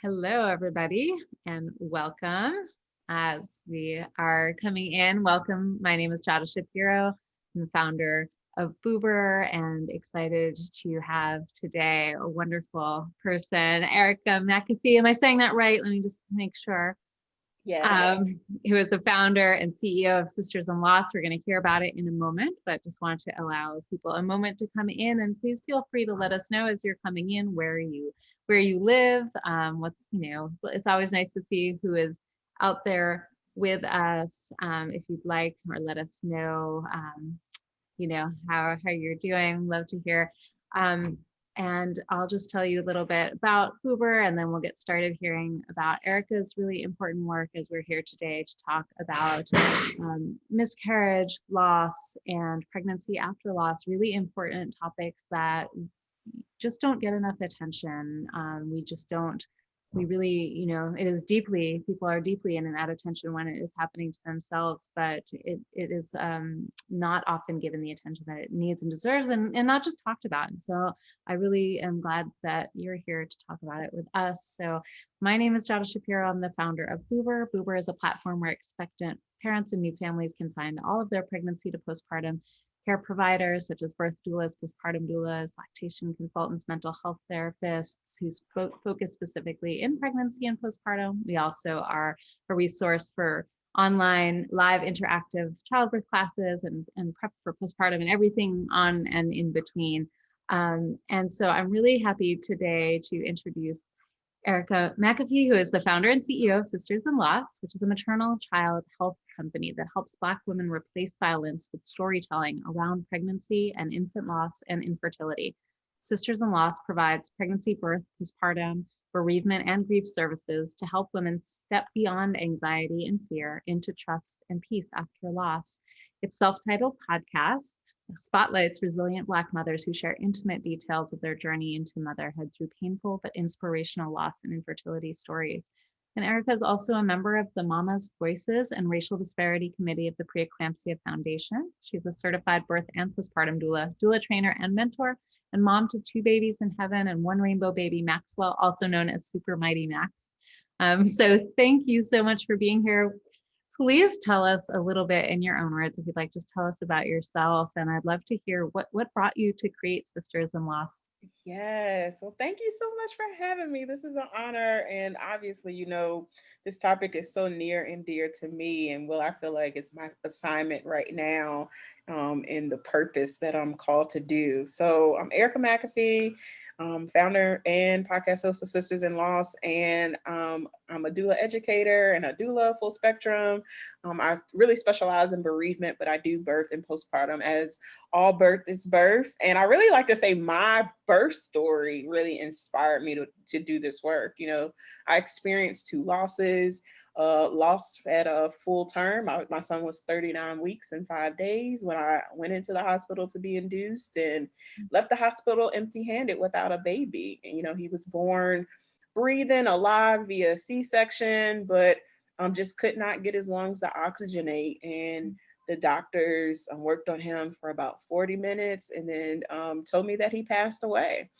Hello, everybody, and welcome. As we are coming in, welcome. My name is Jada Shapiro. I'm the founder of Boober and excited to have today a wonderful person, Erica McAfee. Am I saying that right? Let me just make sure. Yes. Who is the founder and CEO of Sisters in Loss. We're going to hear about it in a moment, but just want to allow people a moment to come in, and please feel free to let us know as you're coming in where you live. It's always nice to see who is out there with us. If you'd like, or let us know, how you're doing. Love to hear. Um, and I'll just tell you a little bit about Boober, and then we'll get started hearing about Erica's really important work as we're here today to talk about miscarriage, loss, and pregnancy after loss, really important topics that just don't get enough attention. We really, it is people are deeply in and out of attention when it is happening to themselves, but it is not often given the attention that it needs and deserves, and not just talked about. And so I really am glad that you're here to talk about it with us. So my name is Jada Shapiro. I'm the founder of Boober. Boober is a platform where expectant parents and new families can find all of their pregnancy to postpartum care providers such as birth doulas, postpartum doulas, lactation consultants, mental health therapists who focus specifically in pregnancy and postpartum. We also are a resource for online live interactive childbirth classes and prep for postpartum and everything on and in between. And so I'm really happy today to introduce Erica McAfee, who is the founder and CEO of Sisters in Loss, which is a maternal child health company that helps Black women replace silence with storytelling around pregnancy and infant loss and infertility. Sisters in Loss provides pregnancy, birth, postpartum, bereavement, and grief services to help women step beyond anxiety and fear into trust and peace after loss. Its self-titled podcast spotlights resilient Black mothers who share intimate details of their journey into motherhood through painful but inspirational loss and infertility stories. And Erica is also a member of the Mama's Voices and Racial Disparity Committee of the Preeclampsia Foundation. She's a certified birth and postpartum doula trainer and mentor, and mom to 2 babies in heaven and 1 rainbow baby, Maxwell, also known as Super Mighty Max. So thank you so much for being here. Please tell us a little bit in your own words, if you'd like, just tell us about yourself. And I'd love to hear what brought you to create Sisters in Loss. Yes. Well, thank you so much for having me. This is an honor. And obviously, this topic is so near and dear to me. And I feel like it's my assignment right now in the purpose that I'm called to do. So I'm Erica McAfee, founder and podcast host of Sisters in Loss. And I'm a doula educator and a doula full spectrum. I really specialize in bereavement, but I do birth and postpartum, as all birth is birth. And I really like to say my birth story really inspired me to do this work. I experienced 2 losses. Lost at a full term. My son was 39 weeks and 5 days when I went into the hospital to be induced, and left the hospital empty-handed without a baby. And, he was born breathing, alive via C-section, but just could not get his lungs to oxygenate. And the doctors worked on him for about 40 minutes and then told me that he passed away.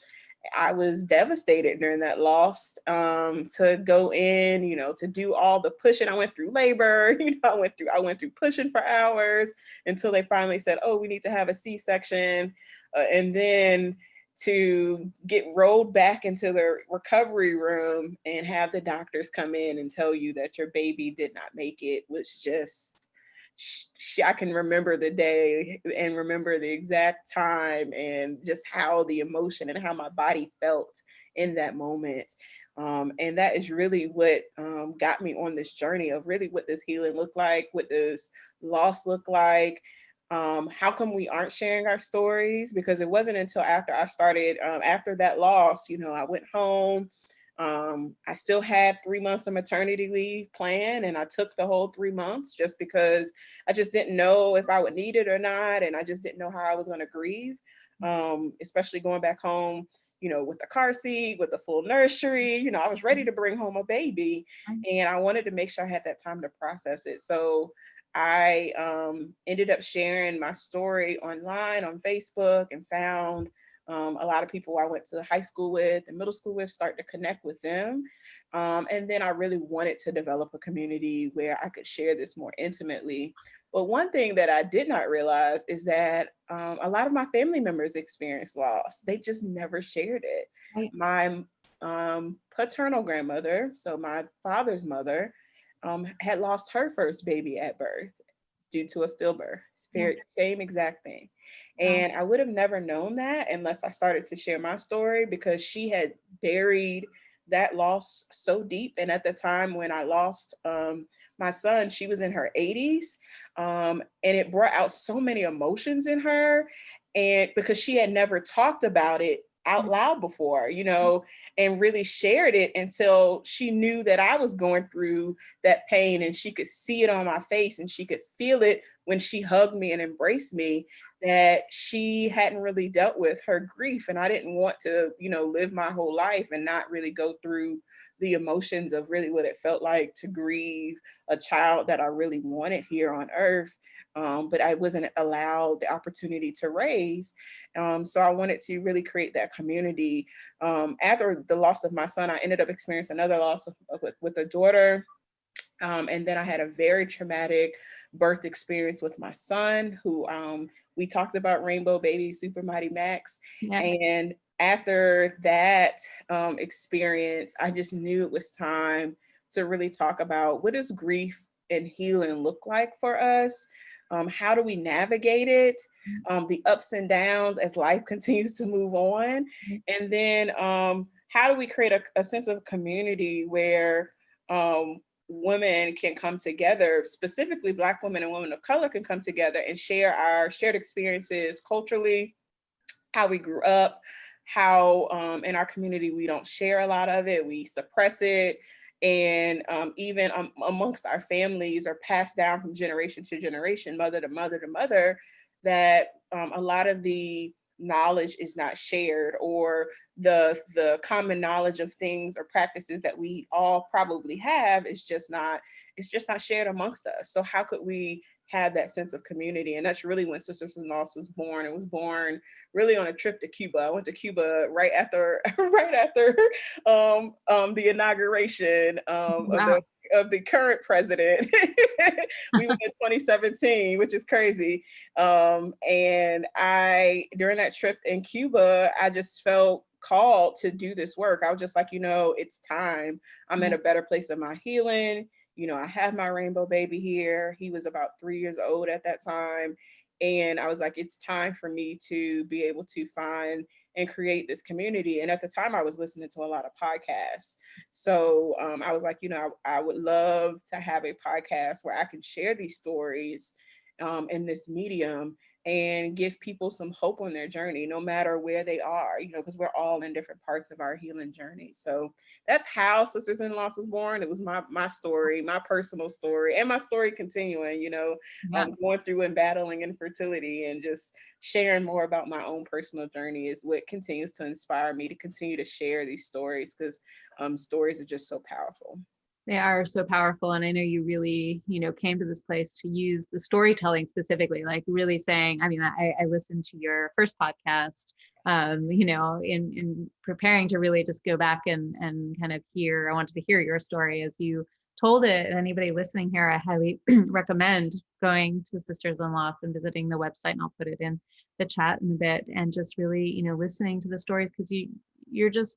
I was devastated during that loss, to go in, to do all the pushing. I went through labor, I went through pushing for hours until they finally said, oh, we need to have a C-section. And then to get rolled back into the recovery room and have the doctors come in and tell you that your baby did not make it was just, I can remember the day and remember the exact time and just how the emotion and how my body felt in that moment. And that is really what got me on this journey of really what does healing look like? What does loss look like? How come we aren't sharing our stories? Because it wasn't until after I started, after that loss, I went home. I still had 3 months of maternity leave planned, and I took the whole 3 months just because I just didn't know if I would need it or not. And I just didn't know how I was going to grieve, especially going back home, with the car seat, with the full nursery. I was ready to bring home a baby, and I wanted to make sure I had that time to process it. So I ended up sharing my story online on Facebook and found A lot of people I went to high school with and middle school with, start to connect with them. And then I really wanted to develop a community where I could share this more intimately. But one thing that I did not realize is that a lot of my family members experienced loss. They just never shared it. Right. My paternal grandmother, so my father's mother, had lost her first baby at birth due to a stillbirth. Very same exact thing. And I would have never known that unless I started to share my story, because she had buried that loss so deep. And at the time when I lost my son, she was in her 80s. And it brought out so many emotions in her. And because she had never talked about it out loud before, and really shared it until she knew that I was going through that pain, and she could see it on my face and she could feel it when she hugged me and embraced me, that she hadn't really dealt with her grief. And I didn't want to, live my whole life and not really go through the emotions of really what it felt like to grieve a child that I really wanted here on earth. But I wasn't allowed the opportunity to raise. So I wanted to really create that community. After the loss of my son, I ended up experiencing another loss with a daughter. And then I had a very traumatic birth experience with my son, who we talked about Rainbow Baby Super Mighty Max. Yeah. And after that experience, I just knew it was time to really talk about what does grief and healing look like for us? How do we navigate it? The ups and downs as life continues to move on. And then how do we create a sense of community where women can come together, specifically Black women and women of color can come together and share our shared experiences culturally, how we grew up, how in our community we don't share a lot of it, we suppress it. And even amongst our families are passed down from generation to generation, mother to mother to mother, that a lot of the knowledge is not shared, or the common knowledge of things or practices that we all probably have is just not shared amongst us. So how could we have that sense of community? And that's really when Sisters in Loss was born. It was born really on a trip to Cuba. I went to Cuba right after the inauguration of the current president. We went in 2017, which is crazy. And during that trip in Cuba, I just felt called to do this work. I was just like, it's time. I'm in a better place in my healing. I have my rainbow baby here. He was about 3 years old at that time. And I was like, it's time for me to be able to find and create this community. And at the time I was listening to a lot of podcasts. So I was like, I would love to have a podcast where I can share these stories in this medium and give people some hope on their journey, no matter where they are, because we're all in different parts of our healing journey. So that's how Sisters in Loss was born. It was my story, my personal story, and my story continuing, going through and battling infertility, and just sharing more about my own personal journey is what continues to inspire me to continue to share these stories, because stories are just so powerful. They are so powerful. And I know you really, came to this place to use the storytelling specifically, like really saying, I listened to your first podcast, in preparing to really just go back and kind of I wanted to hear your story as you told it. And anybody listening here, I highly recommend going to Sisters in Loss and visiting the website, and I'll put it in the chat in a bit, and just really, listening to the stories, because you're just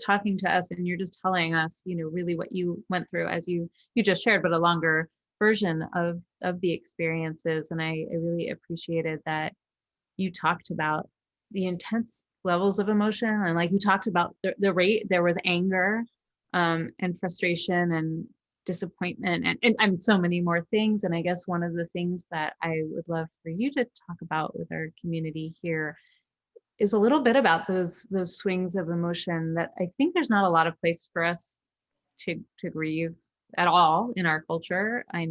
talking to us, and you're just telling us, really what you went through, as you just shared, but a longer version of the experiences. And I really appreciated that you talked about the intense levels of emotion, and like you talked about the rate. There was anger and frustration and disappointment and so many more things. And I guess one of the things that I would love for you to talk about with our community here is a little bit about those swings of emotion that I think there's not a lot of place for us to grieve at all in our culture. I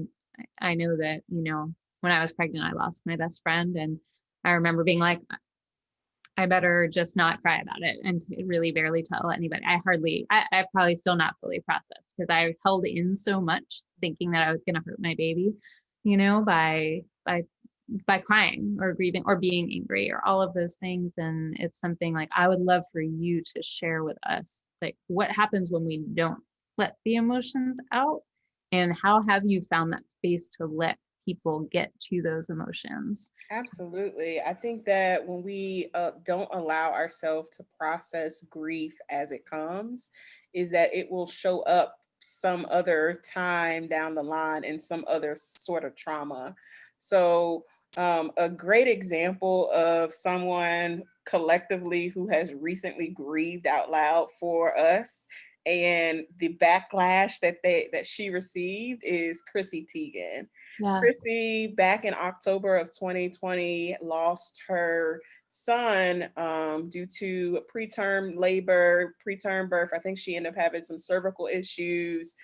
know that, when I was pregnant, I lost my best friend, and I remember being like, I better just not cry about it, and really barely tell anybody. I probably still not fully processed, because I held in so much thinking that I was going to hurt my baby, by by crying or grieving or being angry or all of those things. And it's something like I would love for you to share with us, like what happens when we don't let the emotions out, and how have you found that space to let people get to those emotions? Absolutely. I think that when we don't allow ourselves to process grief as it comes, is that it will show up some other time down the line in some other sort of trauma. So, a great example of someone collectively who has recently grieved out loud for us and the backlash that she received is Chrissy Teigen. Yes. Chrissy, back in October of 2020, lost her son due to preterm labor, preterm birth. I think she ended up having some cervical issues.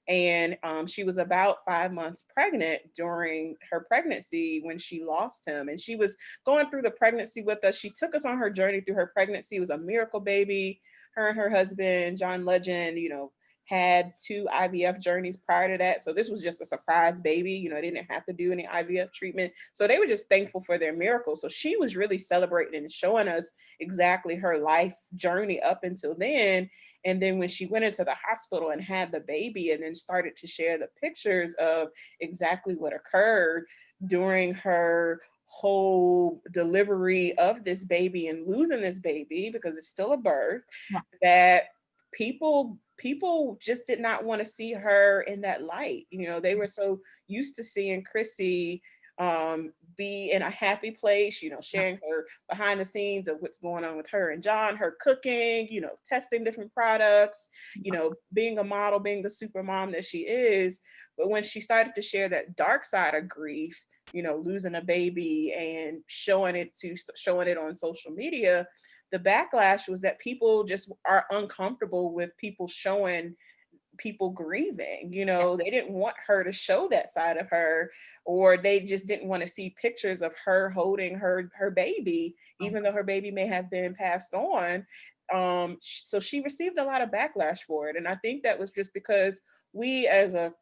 And she was about 5 months pregnant during her pregnancy when she lost him. And she was going through the pregnancy with us. She took us on her journey through her pregnancy. It was a miracle baby. Her and her husband, John Legend, had 2 IVF journeys prior to that. So this was just a surprise baby. They didn't have to do any IVF treatment. So they were just thankful for their miracle. So she was really celebrating and showing us exactly her life journey up until then. And then when she went into the hospital and had the baby and then started to share the pictures of exactly what occurred during her whole delivery of this baby and losing this baby, because it's still a birth, Yeah. that people just did not want to see her in that light. They were so used to seeing Chrissy be in a happy place, Yeah. sharing her behind the scenes of what's going on with her and John, her cooking, testing different products, being a model, being the super mom that she is. But when she started to share that dark side of grief, losing a baby and showing it on social media, the backlash was that people just are uncomfortable with people showing people grieving. They didn't want her to show that side of her, or they just didn't want to see pictures of her holding her baby, even though her baby may have been passed on. So she received a lot of backlash for it, and I think that was just because we as a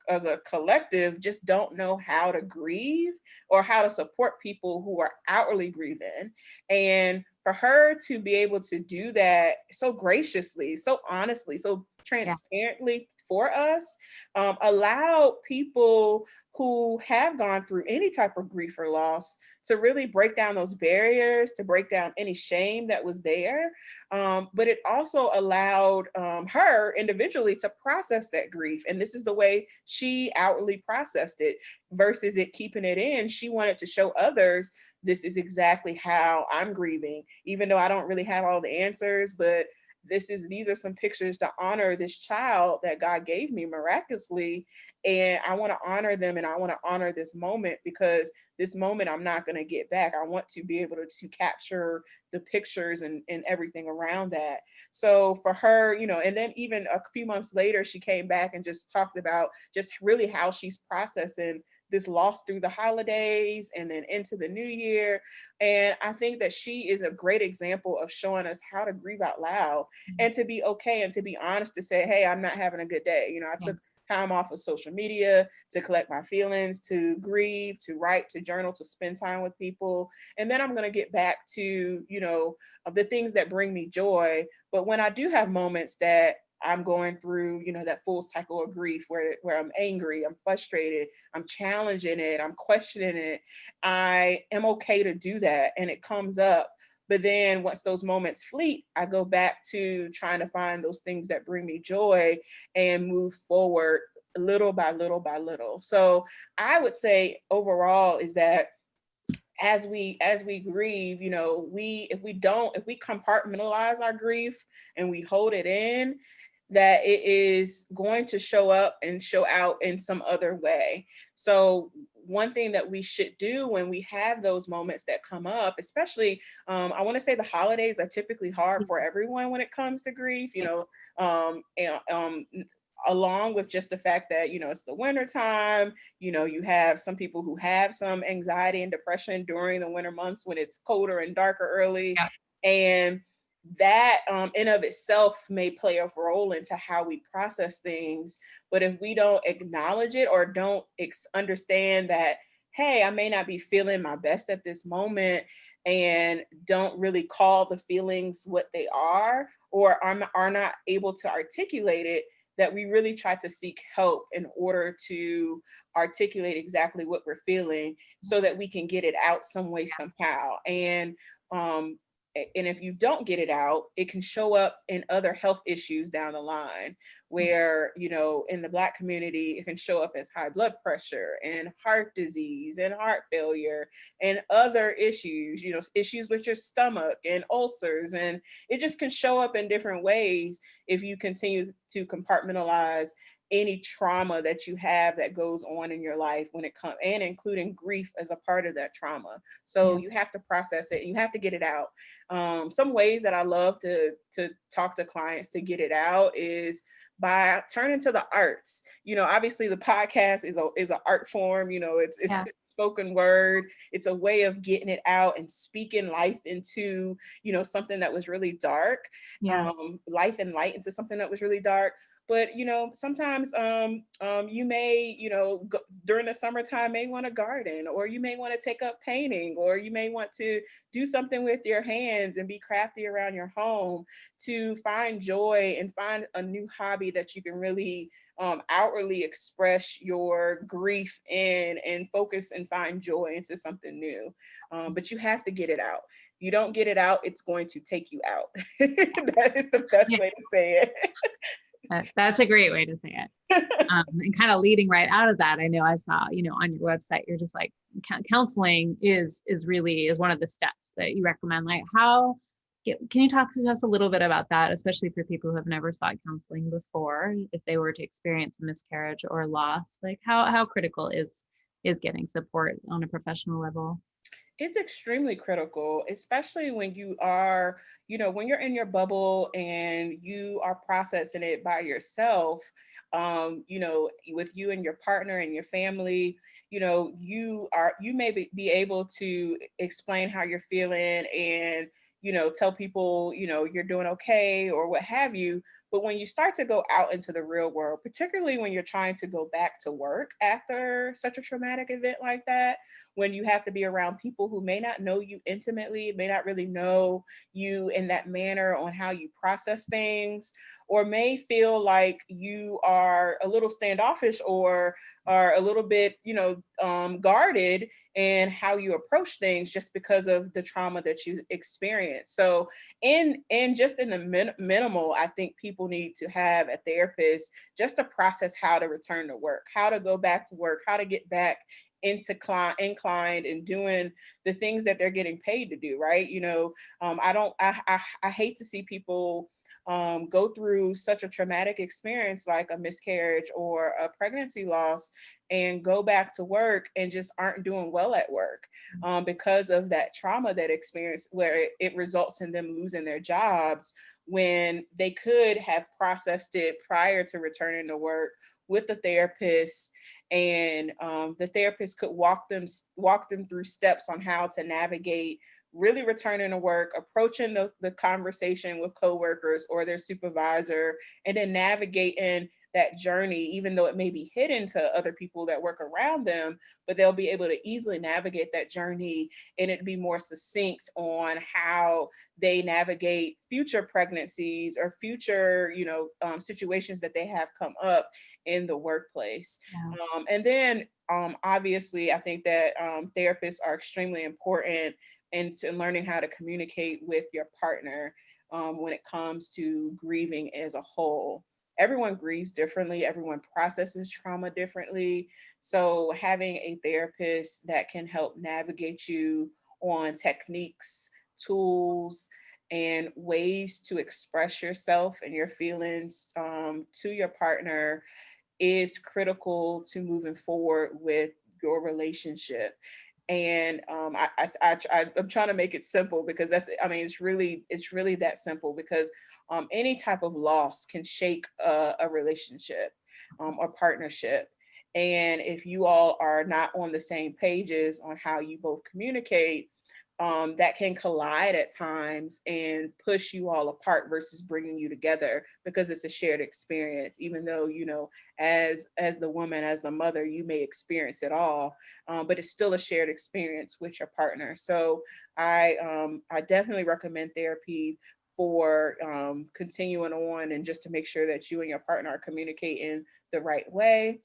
collective just don't know how to grieve or how to support people who are outwardly grieving. And for her to be able to do that so graciously, so honestly, so Yeah. transparently for us, allow people who have gone through any type of grief or loss to really break down those barriers, to break down any shame that was there. But it also allowed her individually to process that grief. And this is the way she outwardly processed it versus it keeping it in. She wanted to show others, this is exactly how I'm grieving, even though I don't really have all the answers, but these are some pictures to honor this child that God gave me miraculously. And I want to honor them, and I want to honor this moment, because this moment I'm not going to get back. I want to be able to capture the pictures and everything around that. So for her, and then even a few months later, she came back and just talked about just really how she's processing this loss through the holidays and then into the new year. And I think that she is a great example of showing us how to grieve out loud and to be okay and to be honest, to say, hey, I'm not having a good day. I took time off of social media to collect my feelings, to grieve, to write, to journal, to spend time with people. And then I'm going to get back to, the things that bring me joy. But when I do have moments that I'm going through, that full cycle of grief where I'm angry, I'm frustrated, I'm challenging it, I'm questioning it, I am okay to do that. And it comes up. But then once those moments fleet, I go back to trying to find those things that bring me joy and move forward little by little by little. So I would say overall is that as we grieve, if we compartmentalize our grief and we hold it in, that it is going to show up and show out in some other way. So one thing that we should do when we have those moments that come up, especially, I want to say the holidays are typically hard for everyone when it comes to grief, along with just the fact that, it's the winter time, you have some people who have some anxiety and depression during the winter months when it's colder and darker early. Yeah. And that in of itself may play a role into how we process things. But if we don't acknowledge it or don't understand that hey, I may not be feeling my best at this moment, and don't really call the feelings what they are, or are not able to articulate it, that we really try to seek help in order to articulate exactly what we're feeling so that we can get it out some way, somehow. Um, and if you don't get it out, it can show up in other health issues down the line, where, you know, in the Black community, it can show up as high blood pressure and heart disease and heart failure and other issues, you know, issues with your stomach and ulcers. And it just can show up in different ways if you continue to compartmentalize any trauma that you have that goes on in your life when it comes, and including grief as a part of that trauma. So Yeah. you have to process it, and you have to get it out. Some ways that I love to talk to clients to get it out is by turning to the arts. You know, obviously the podcast is an art form. You know, it's Yeah. spoken word. It's a way of getting it out and speaking life into, you know, something that was really dark. Yeah. Life and light into something that was really dark. But, you know, sometimes you may, you know, during the summertime may want to garden, or you may want to take up painting, or you may want to do something with your hands and be crafty around your home, to find joy and find a new hobby that you can really outwardly express your grief in, and focus and find joy into something new. But you have to get it out. You don't get it out, it's going to take you out. That is the best Yeah. way to say it. That's a great way to say it. And kind of leading right out of that, I know I saw, you know, on your website, you're just like, counseling is one of the steps that you recommend. Like, can you talk to us a little bit about that, especially for people who have never sought counseling before, if they were to experience a miscarriage or loss? Like, how critical is getting support on a professional level? It's extremely critical, especially when you are, you know, when you're in your bubble and you are processing it by yourself. You know, with you and your partner and your family, you know, you may be able to explain how you're feeling, and, you know, tell people, you know, you're doing okay or what have you. But when you start to go out into the real world, particularly when you're trying to go back to work after such a traumatic event like that, when you have to be around people who may not know you intimately, may not really know you in that manner on how you process things, or may feel like you are a little standoffish, or are a little bit, you know, guarded in how you approach things, just because of the trauma that you experience. So just in the minimal, I think people need to have a therapist just to process how to return to work, how to go back to work, how to get back inclined and doing the things that they're getting paid to do, right? You know, I hate to see people go through such a traumatic experience like a miscarriage or a pregnancy loss, and go back to work and just aren't doing well at work, because of that trauma that experience, where it results in them losing their jobs, when they could have processed it prior to returning to work with the therapist. And the therapist could walk them through steps on how to navigate really returning to work, approaching the conversation with coworkers or their supervisor, and then navigating that journey, even though it may be hidden to other people that work around them, but they'll be able to easily navigate that journey, and it'd be more succinct on how they navigate future pregnancies or future, you know, situations that they have come up in the workplace. Yeah. And then obviously, I think that therapists are extremely important into learning how to communicate with your partner when it comes to grieving as a whole. Everyone grieves differently, everyone processes trauma differently. So having a therapist that can help navigate you on techniques, tools, and ways to express yourself and your feelings to your partner is critical to moving forward with your relationship. And I'm trying to make it simple, because it's really that simple, because any type of loss can shake a relationship or partnership. And if you all are not on the same pages on how you both communicate, that can collide at times and push you all apart versus bringing you together, because it's a shared experience. Even though, you know, as the woman, as the mother, you may experience it all, but it's still a shared experience with your partner. So I definitely recommend therapy for continuing on, and just to make sure that you and your partner are communicating the right way.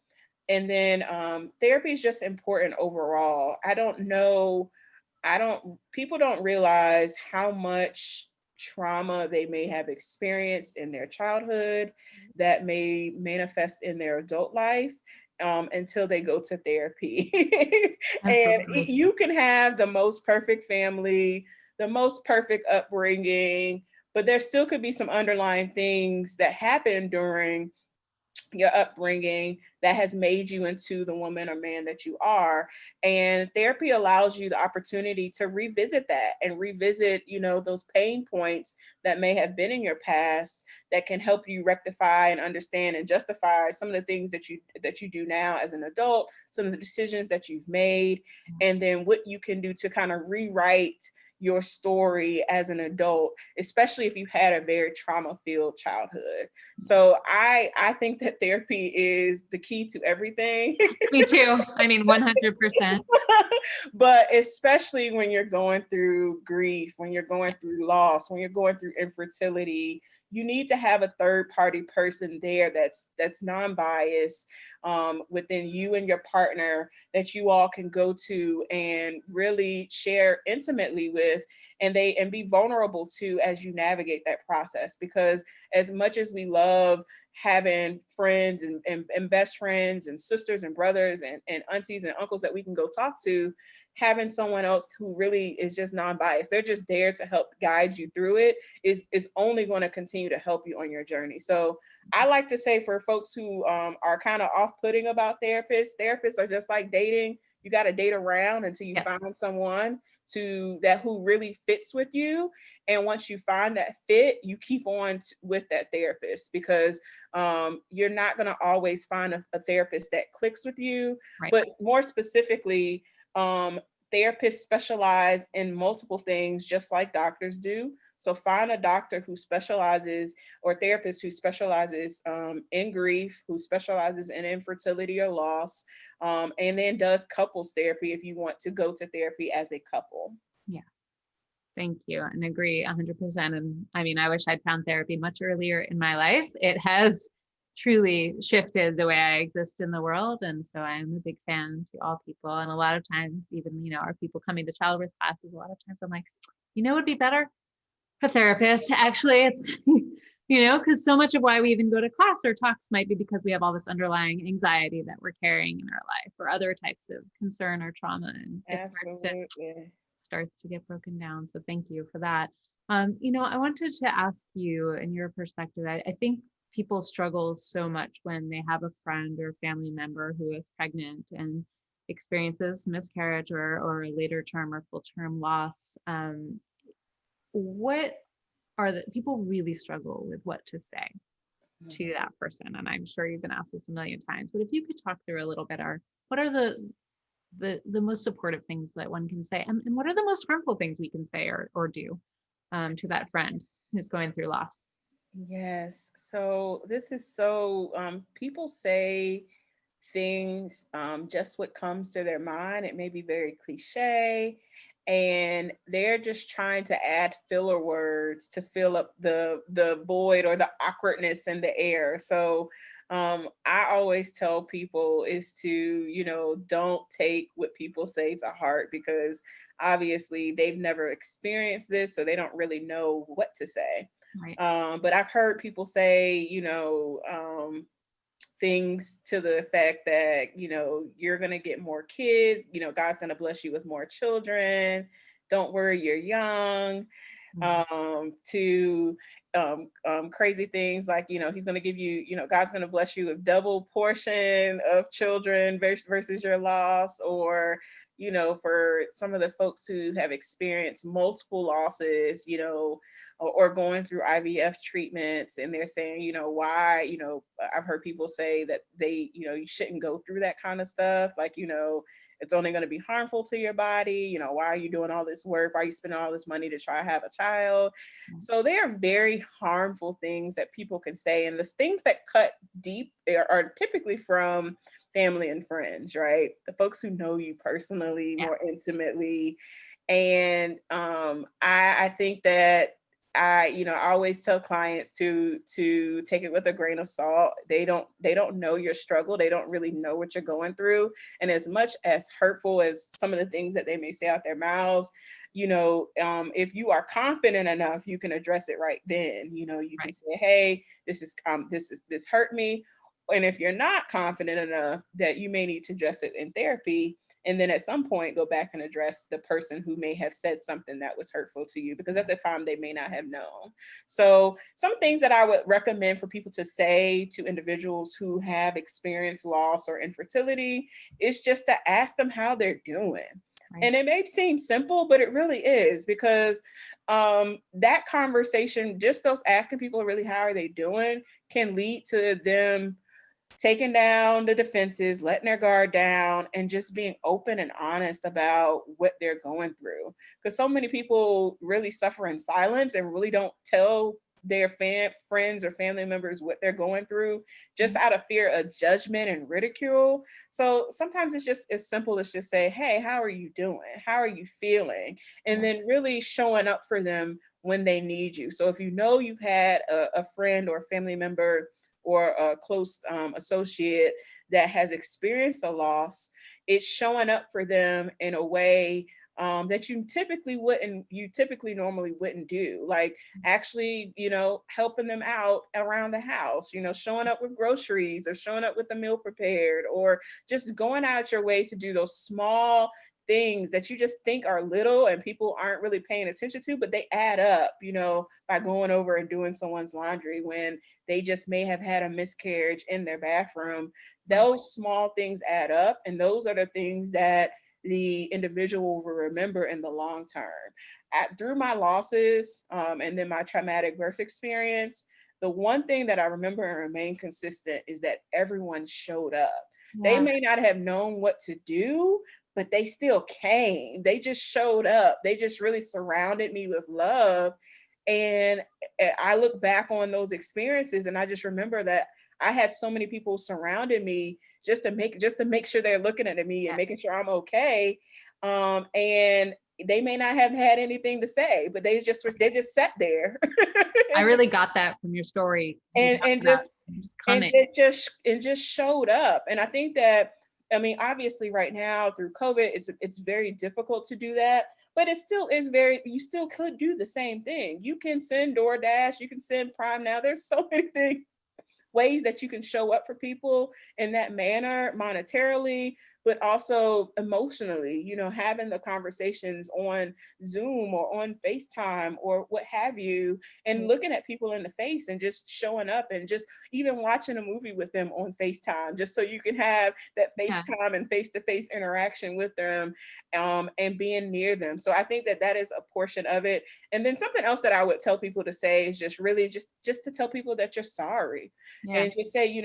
And then therapy is just important overall. People don't realize how much trauma they may have experienced in their childhood that may manifest in their adult life, until they go to therapy. And Absolutely. you can have the most perfect family, the most perfect upbringing, but there still could be some underlying things that happen during your upbringing that has made you into the woman or man that you are. And therapy allows you the opportunity to revisit that and revisit, you know, those pain points that may have been in your past, that can help you rectify and understand and justify some of the things that you do now as an adult, some of the decisions that you've made, and then what you can do to kind of rewrite your story as an adult, especially if you had a very trauma-filled childhood. So I think that therapy is the key to everything. Me too. I mean, 100%. But especially when you're going through grief, when you're going through loss, when you're going through infertility, you need to have a third party person there that's non-biased, within you and your partner, that you all can go to and really share intimately with, and be vulnerable to as you navigate that process. Because as much as we love having friends and best friends and sisters and brothers and aunties and uncles that we can go talk to, having someone else who really is just non-biased, they're just there to help guide you through it, is only going to continue to help you on your journey. So I like to say, for folks who are kind of off-putting about therapists are just like dating. You got to date around until you find someone who really fits with you. And once you find that fit, you keep on with that therapist, because you're not going to always find a therapist that clicks with you. Right. But more specifically, therapists specialize in multiple things, just like doctors do. So find a doctor who specializes, or a therapist who specializes in grief, who specializes in infertility or loss, and then does couples therapy if you want to go to therapy as a couple. Yeah. Thank you. And agree 100%. And I mean, I wish I'd found therapy much earlier in my life. It has truly shifted the way I exist in the world. And so I'm a big fan to all people. And a lot of times, even, you know, our people coming to childbirth classes, a lot of times I'm like, you know, it would be better? A therapist. Actually, it's, you know, because so much of why we even go to class or talks might be because we have all this underlying anxiety that we're carrying in our life, or other types of concern or trauma. And it starts to get broken down. So thank you for that. You know, I wanted to ask you, in your perspective, I think people struggle so much when they have a friend or family member who is pregnant and experiences miscarriage or a later term or full term loss. What are the people really struggle with what to say to that person? And I'm sure you've been asked this a million times, but if you could talk through a little bit, what are the most supportive things that one can say, and what are the most harmful things we can say or do to that friend who's going through loss? Yes. So this is so, people say things, just what comes to their mind. It may be very cliche, and they're just trying to add filler words to fill up the void or the awkwardness in the air. So I always tell people is to, you know, don't take what people say to heart, because obviously they've never experienced this, so they don't really know what to say. Right. But I've heard people say, you know, things to the effect that, you know, you're going to get more kids, you know, God's going to bless you with more children. Don't worry, you're young. To crazy things like, you know, he's going to give you, you know, God's going to bless you with double portion of children versus your loss. Or, you know, for some of the folks who have experienced multiple losses, you know, or going through IVF treatments, and they're saying, you know, why, you know, I've heard people say that they, you know, you shouldn't go through that kind of stuff. Like, you know, It's only going to be harmful to your body. You know, why are you doing all this work? Why are you spending all this money to try to have a child? So they are very harmful things that people can say. And the things that cut deep are typically from family and friends, right? The folks who know you personally, more intimately. And I think that I always tell clients to take it with a grain of salt. They don't know your struggle. They don't really know what you're going through. And as much as hurtful as some of the things that they may say out their mouths, if you are confident enough, you can address it right then. You can say, hey, this hurt me. And if you're not confident enough, that you may need to address it in therapy. And then at some point go back and address the person who may have said something that was hurtful to you, because at the time they may not have known. So some things that I would recommend for people to say to individuals who have experienced loss or infertility is just to ask them how they're doing. Right. And it may seem simple, but it really is, because that conversation, just those asking people really how are they doing, can lead to them taking down the defenses, letting their guard down, and just being open and honest about what they're going through. Because so many people really suffer in silence and really don't tell their friends or family members what they're going through, just out of fear of judgment and ridicule. So sometimes it's just as simple as just say, hey, how are you doing? How are you feeling? And then really showing up for them when they need you. So if you know you've had a friend or a family member or a close associate that has experienced a loss, it's showing up for them in a way that you typically normally wouldn't do. Like actually, helping them out around the house, showing up with groceries or showing up with a meal prepared, or just going out your way to do those small things that you just think are little and people aren't really paying attention to, but they add up, by going over and doing someone's laundry when they just may have had a miscarriage in their bathroom. Those small things add up, and those are the things that the individual will remember in the long term. Through my losses and then my traumatic birth experience, the one thing that I remember and remain consistent is that everyone showed up. They may not have known what to do, but they still came. They just showed up. They just really surrounded me with love. And I look back on those experiences and I just remember that I had so many people surrounding me just to make sure they're looking at me and making sure I'm okay. And they may not have had anything to say, but they just sat there. I really got that from your story. And just showed up. And I think that, obviously right now through COVID, it's very difficult to do that, but it still is you still could do the same thing. You can send DoorDash, you can send Prime Now. There's so many ways that you can show up for people in that manner, monetarily, but also emotionally, having the conversations on Zoom or on FaceTime or what have you, and looking at people in the face and just showing up, and just even watching a movie with them on FaceTime, just so you can have that FaceTime and face-to-face interaction with them, and being near them. So I think that is a portion of it. And then something else that I would tell people to say is just really just to tell people that you're sorry. And just say,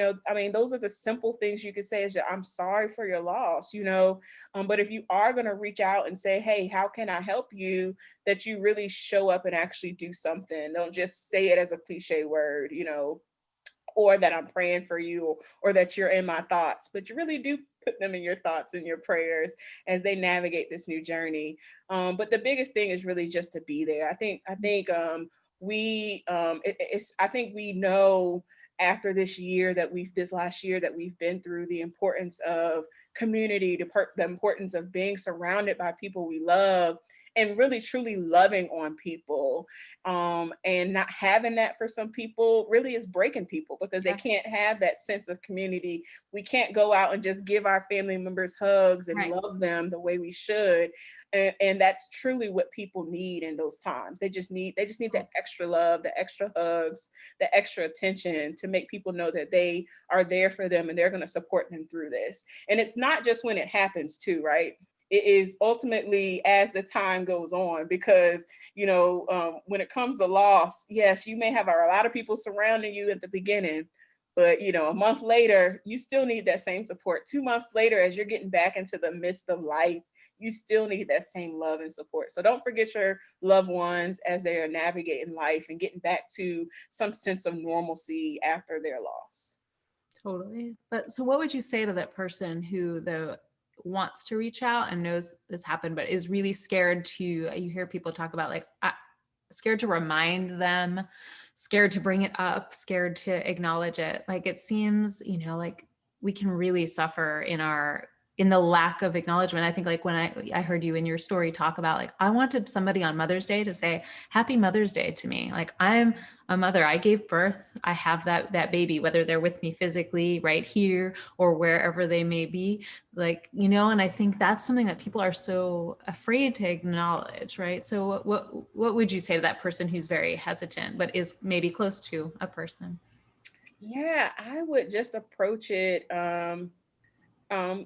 those are the simple things you could say is that I'm sorry for your loss, but if you are going to reach out and say, hey, how can I help you, that you really show up and actually do something. Don't just say it as a cliche word, or that I'm praying for you, or that you're in my thoughts, but you really do put them in your thoughts and your prayers as they navigate this new journey. But the biggest thing is really just to be there. I think we know after this last year that we've been through, the importance of community, the importance of being surrounded by people we love, and really truly loving on people, and not having that for some people really is breaking people, because they can't have that sense of community. We can't go out and just give our family members hugs and love them the way we should. And that's truly what people need in those times. They just need that extra love, the extra hugs, the extra attention, to make people know that they are there for them and they're going to support them through this. And it's not just when it happens too, right? It is ultimately as the time goes on, because, when it comes to loss, yes, you may have a lot of people surrounding you at the beginning, But, you know, a month later, you still need that same support. 2 months later, as you're getting back into the midst of life, you still need that same love and support. So don't forget your loved ones as they are navigating life and getting back to some sense of normalcy after their loss. Totally. But so what would you say to that person who though wants to reach out and knows this happened, but is really scared to, you hear people talk about like, scared to remind them, scared to bring it up, scared to acknowledge it. Like it seems, you know, like we can really suffer in the lack of acknowledgement. I think like when I heard you in your story talk about like, I wanted somebody on Mother's Day to say, Happy Mother's Day to me. Like I'm a mother, I gave birth, I have that baby, whether they're with me physically right here or wherever they may be, like, you know, and I think that's something that people are so afraid to acknowledge, right? So what would you say to that person who's very hesitant, but is maybe close to a person? Yeah, I would just approach it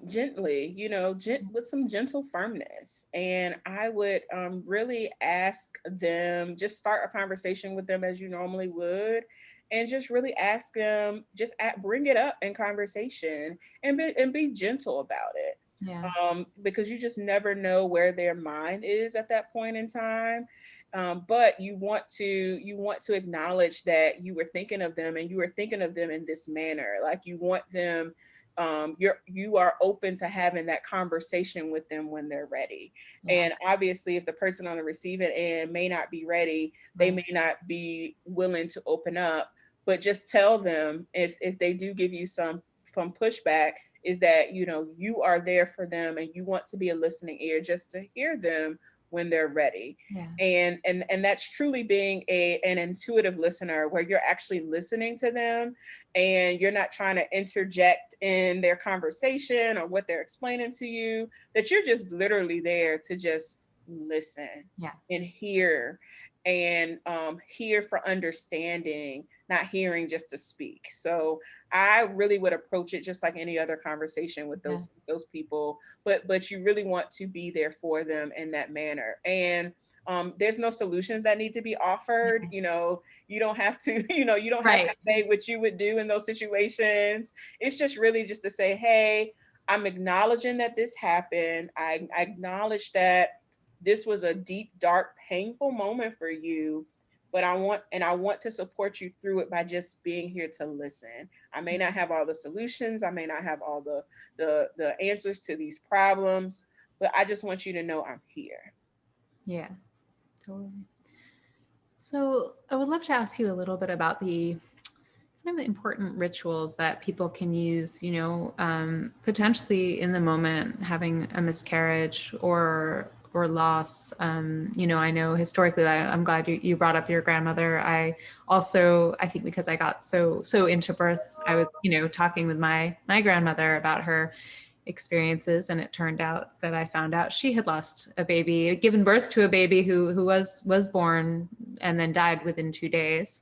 gently, you know, with some gentle firmness. And I would really ask them, just start a conversation with them as you normally would. And just really ask them, bring it up in conversation and be gentle about it. Yeah. Because you just never know where their mind is at that point in time. But you want to acknowledge that you were thinking of them and you were thinking of them in this manner. Like you want them, you are open to having that conversation with them when they're ready. Yeah. And obviously if the person on the receiving end may not be ready, they Right. may not be willing to open up, but just tell them, if they do give you some pushback, is that, you know, you are there for them and you want to be a listening ear just to hear them when they're ready. Yeah. And that's truly being an intuitive listener, where you're actually listening to them and you're not trying to interject in their conversation or what they're explaining to you, that you're just literally there to just listen Yeah. and hear, and hear for understanding, not hearing just to speak. So I really would approach it just like any other conversation with Yeah. those people, but you really want to be there for them in that manner. And there's no solutions that need to be offered. You know, you don't have to, you don't have to Right. say what you would do in those situations. It's just really just to say, hey, I'm acknowledging that this happened. I acknowledge that this was a deep, dark, painful moment for you, but I want to support you through it by just being here to listen. I may not have all the solutions, I may not have all the answers to these problems, but I just want you to know I'm here. Yeah, totally. So I would love to ask you a little bit about the kind of the important rituals that people can use, you know, potentially in the moment, having a miscarriage or loss. You know, I know historically, I'm glad you brought up your grandmother. I think because I got so into birth, I was, you know, talking with my grandmother about her experiences, and it turned out that I found out she had lost a baby, given birth to a baby who was born and then died within 2 days.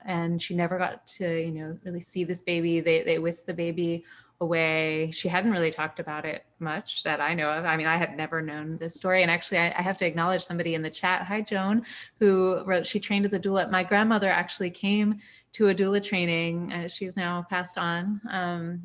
And she never got to, you know, really see this baby. They whisked the baby away. She hadn't really talked about it much that I know of. I mean, I had never known this story. And actually, I have to acknowledge somebody in the chat, hi Joan, who wrote, she trained as a doula. My grandmother actually came to a doula training. She's now passed on a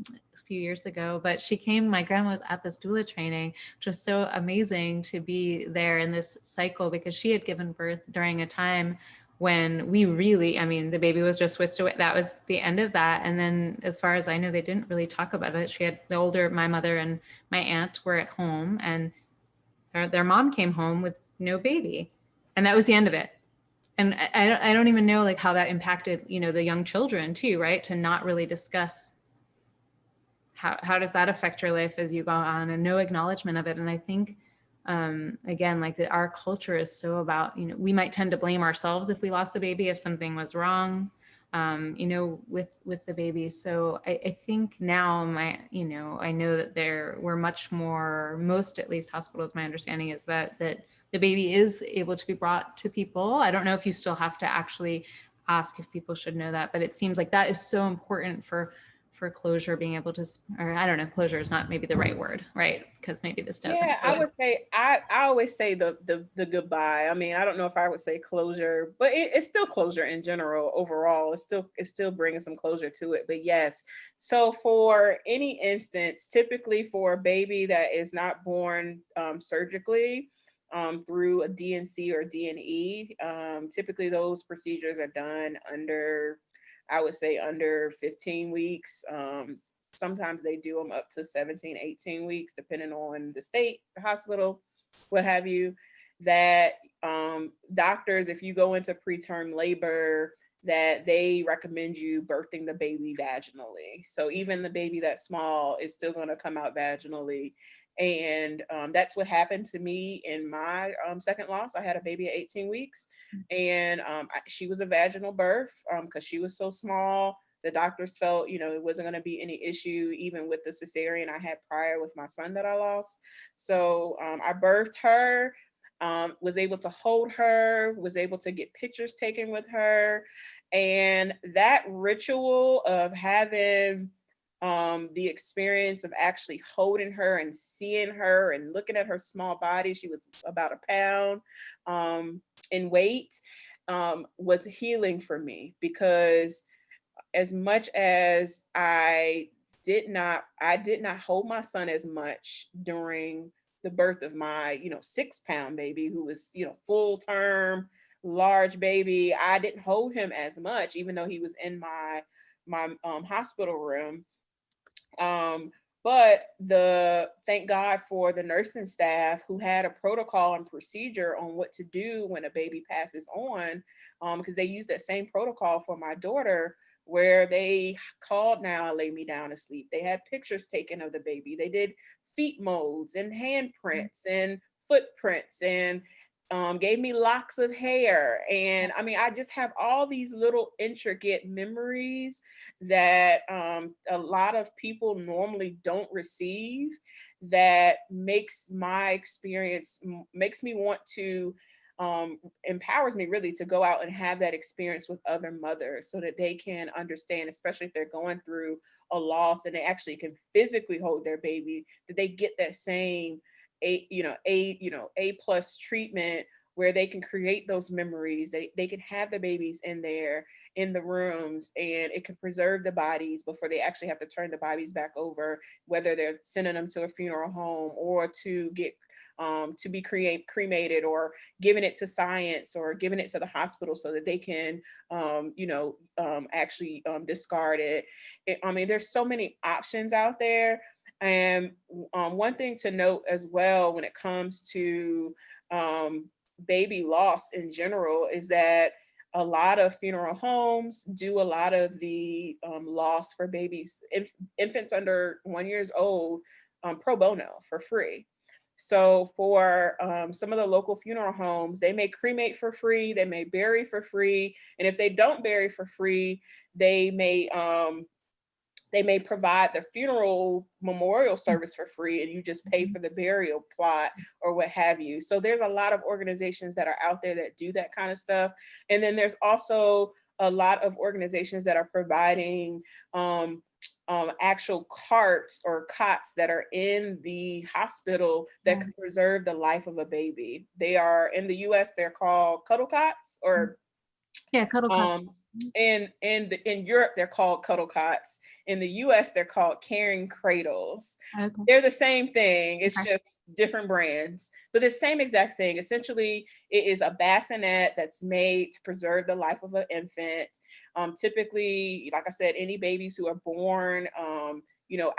few years ago, but she came, my grandma was at this doula training, which was so amazing to be there in this cycle, because she had given birth during a time when we really, I mean, the baby was just whisked away. That was the end of that. And then as far as I know, they didn't really talk about it. She had my mother and my aunt were at home, and their mom came home with no baby. And that was the end of it. And I don't even know like how that impacted, you know, the young children too, right? To not really discuss how does that affect your life as you go on, and no acknowledgement of it. And I think, again, like our culture is so about, you know, we might tend to blame ourselves if we lost the baby, if something was wrong, you know, with the baby. So I think now you know, I know that we're much more, most at least hospitals, my understanding is that the baby is able to be brought to people. I don't know if you still have to actually ask if people should know that, but it seems like that is so important for for closure, being able to, or I don't know, closure is not maybe the right word, right? Because maybe this doesn't Yeah, I always. would say I always say the goodbye. I mean, I don't know if I would say closure, but it's still closure in general. Overall, it's still bringing some closure to it. But yes, so for any instance, typically for a baby that is not born surgically through a DNC or DNE, typically those procedures are done under, I would say, under 15 weeks. Sometimes they do them up to 17, 18 weeks, depending on the state, the hospital, what have you. That doctors, if you go into preterm labor, that they recommend you birthing the baby vaginally. So even the baby that's small is still going to come out vaginally. And that's what happened to me in my second loss. I had a baby at 18 weeks, and she was a vaginal birth because she was so small. The doctors felt, it wasn't going to be any issue, even with the cesarean I had prior with my son that I lost. So I birthed her, was able to hold her, was able to get pictures taken with her. And that ritual of having the experience of actually holding her and seeing her and looking at her small body, she was about a pound in weight, was healing for me, because as much as I did not hold my son as much during the birth of my 6-pound baby, who was full term large baby. I didn't hold him as much, even though he was in my hospital room. But thank God for the nursing staff who had a protocol and procedure on what to do when a baby passes on, because they used that same protocol for my daughter, where they called now and lay me down to sleep. They had pictures taken of the baby. They did feet molds and handprints and footprints, and gave me locks of hair. And I mean, I just have all these little intricate memories that a lot of people normally don't receive, that makes my experience, makes me want to, empowers me really to go out and have that experience with other mothers, so that they can understand, especially if they're going through a loss and they actually can physically hold their baby, that they get that same A plus treatment, where they can create those memories. They can have the babies in there in the rooms, and it can preserve the bodies before they actually have to turn the bodies back over, whether they're sending them to a funeral home or to get to be cremated, or giving it to science, or giving it to the hospital so that they can actually discard it. I mean, there's so many options out there. And one thing to note as well when it comes to baby loss in general is that a lot of funeral homes do a lot of the loss for babies, infants under 1 year old, pro bono, for free. So for some of the local funeral homes, they may cremate for free, they may bury for free, and if they don't bury for free, they may provide the funeral memorial service for free, and you just pay for the burial plot or what have you. So there's a lot of organizations that are out there that do that kind of stuff. And then there's also a lot of organizations that are providing actual carts or cots that are in the hospital that can preserve the life of a baby. They are, in the US, they're called cuddle cots, or cuddle cots. In Europe, they're called cuddle cots. In the US, they're called carrying cradles. Okay. They're the same thing. It's just different brands, but the same exact thing. Essentially, it is a bassinet that's made to preserve the life of an infant. Typically, like I said, any babies who are born,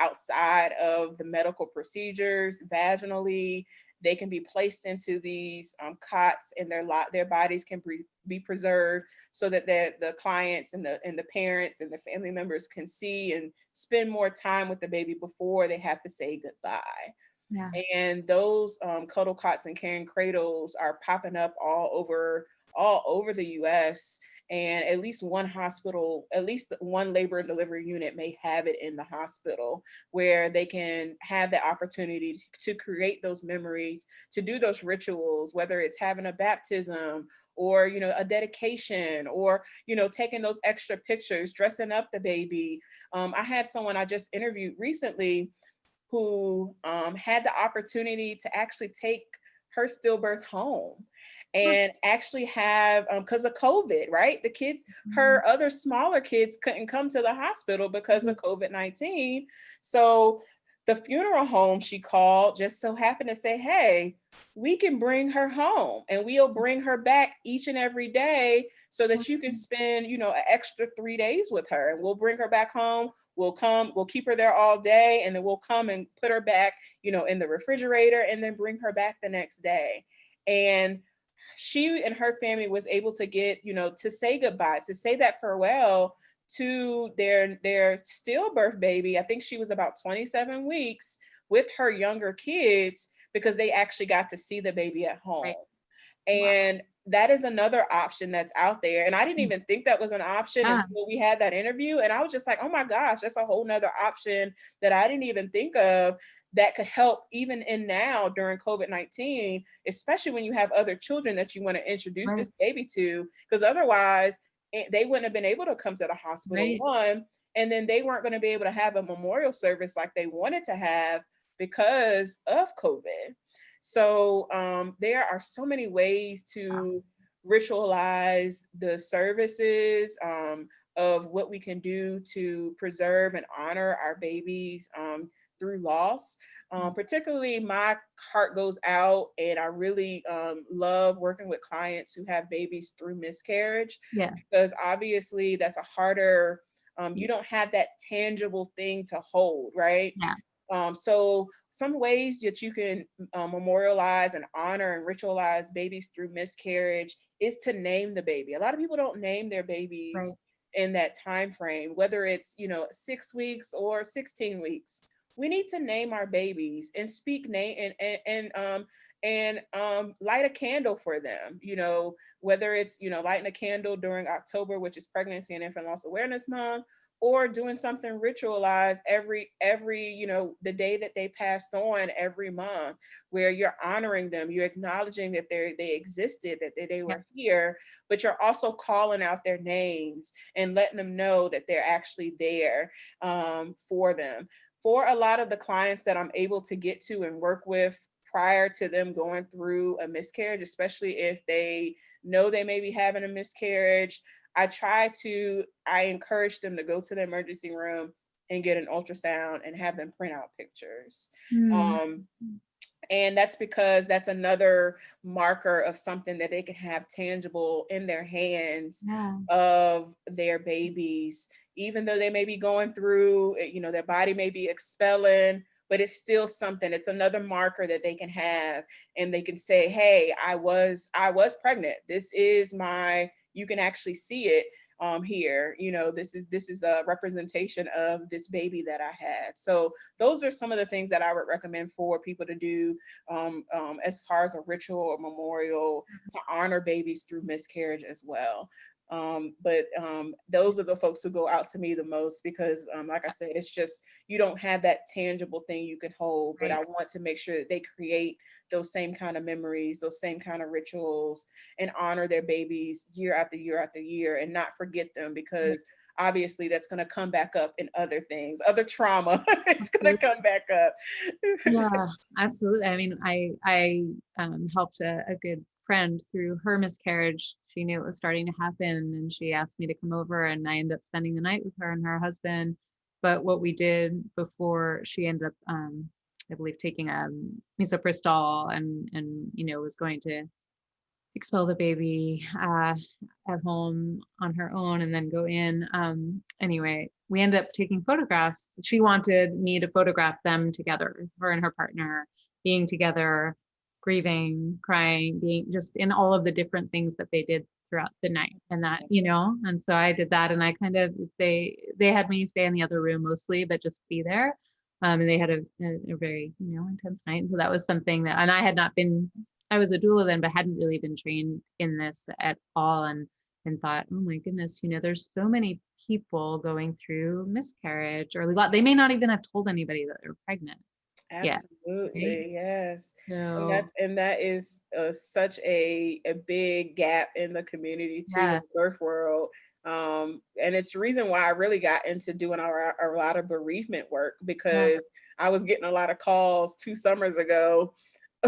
outside of the medical procedures, vaginally, they can be placed into these cots, and their bodies can be preserved, so that the clients and the parents and the family members can see and spend more time with the baby before they have to say goodbye. Yeah. And those cuddle cots and carrying cradles are popping up all over the US. And at least one hospital, at least one labor and delivery unit may have it in the hospital, where they can have the opportunity to create those memories, to do those rituals, whether it's having a baptism or, you know, a dedication, or, you know, taking those extra pictures, dressing up the baby. I had someone I just interviewed recently who had the opportunity to actually take her stillbirth home and actually have, because of COVID, right? The kids, her other smaller kids couldn't come to the hospital because of COVID-19. So the funeral home she called just so happened to say, hey, we can bring her home and we'll bring her back each and every day so that you can spend, you know, an extra 3 days with her, and we'll bring her back home. We'll come, we'll keep her there all day, and then we'll come and put her back, you know, in the refrigerator, and then bring her back the next day. And she and her family was able to get, you know, to say goodbye, to say that farewell to their stillbirth baby. I think she was about 27 weeks with her younger kids, because they actually got to see the baby at home. Right. And wow, that is another option that's out there. And I didn't even think that was an option until we had that interview. And I was just like, oh my gosh, that's a whole nother option that I didn't even think of, that could help even in now during COVID-19, especially when you have other children that you want to introduce this baby to, because otherwise they wouldn't have been able to come to the hospital, one, and then they weren't going to be able to have a memorial service like they wanted to have because of COVID. So there are so many ways to ritualize the services of what we can do to preserve and honor our babies through loss. Particularly, my heart goes out, and I really love working with clients who have babies through miscarriage, because obviously that's a harder, you don't have that tangible thing to hold, right? So some ways that you can memorialize and honor and ritualize babies through miscarriage is to name the baby. A lot of people don't name their babies in that time frame, whether it's, you know, 6 weeks or 16 weeks. We need to name our babies and speak name and light a candle for them, you know, whether it's, you know, lighting a candle during October, which is Pregnancy and Infant Loss Awareness Month, or doing something ritualized every, you know, the day that they passed on every month, where you're honoring them, you're acknowledging that they existed, that they were here, but you're also calling out their names and letting them know that they're actually there for them. For a lot of the clients that I'm able to get to and work with prior to them going through a miscarriage, especially if they know they may be having a miscarriage, I encourage them to go to the emergency room and get an ultrasound and have them print out pictures. And that's because that's another marker of something that they can have tangible in their hands of their babies, even though they may be going through, you know, their body may be expelling, but it's still something. It's another marker that they can have, and they can say, hey, I was pregnant. This is you can actually see it here. You know, this is a representation of this baby that I had. So those are some of the things that I would recommend for people to do as far as a ritual or memorial to honor babies through miscarriage as well. But those are the folks who go out to me the most, because like I said, it's just, you don't have that tangible thing you can hold, but I want to make sure that they create those same kind of memories, those same kind of rituals, and honor their babies year after year after year, and not forget them, because obviously that's going to come back up in other things, other trauma. It's going to come back up. Yeah, absolutely. I mean, I helped a good friend through her miscarriage. She knew it was starting to happen, and she asked me to come over, and I ended up spending the night with her and her husband. But what we did before she ended up, I believe, taking a misoprostol and you know, was going to expel the baby at home on her own and then go in. Anyway, we ended up taking photographs. She wanted me to photograph them together, her and her partner being together, grieving, crying, being just in all of the different things that they did throughout the night, and that, you know, and so I did that, and I kind of, they had me stay in the other room mostly, but just be there. And they had a very, you know, intense night. And so that was something that, and I was a doula then, but hadn't really been trained in this at all, and thought, oh my goodness, you know, there's so many people going through miscarriage, or they may not even have told anybody that they're pregnant. yet, right? Absolutely, yes. So And that is such a big gap in the community too, in yes, the birth world. And it's the reason why I really got into doing a lot of bereavement work, yeah, because I was getting a lot of calls 2 summers ago